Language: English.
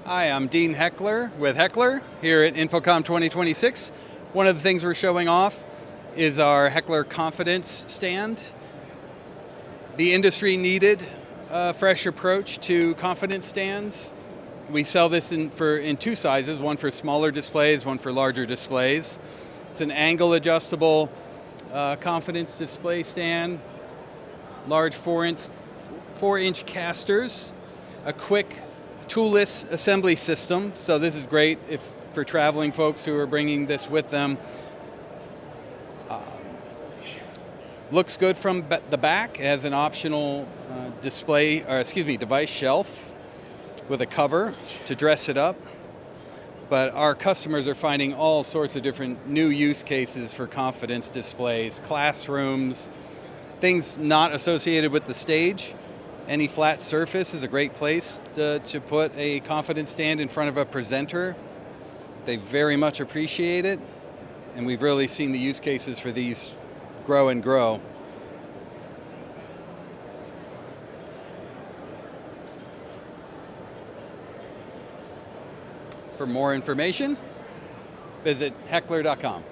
Hi, I'm Dean Heckler with Heckler here at InfoComm 2026. One of the things we're showing off is our Heckler Confidence stand. The industry needed a fresh approach to confidence stands. We sell this in two sizes, one for smaller displays, one for larger displays. It's an angle adjustable confidence display stand, large 4-inch casters, a quick toolless assembly system, so this is great for traveling folks who are bringing this with them. Looks good from the back. It has an optional device shelf with a cover to dress it up. But our customers are finding all sorts of different new use cases for confidence displays, classrooms, things not associated with the stage. Any flat surface is a great place to put a confidence stand in front of a presenter. They very much appreciate it, and we've really seen the use cases for these grow and grow. For more information, visit heckler.com.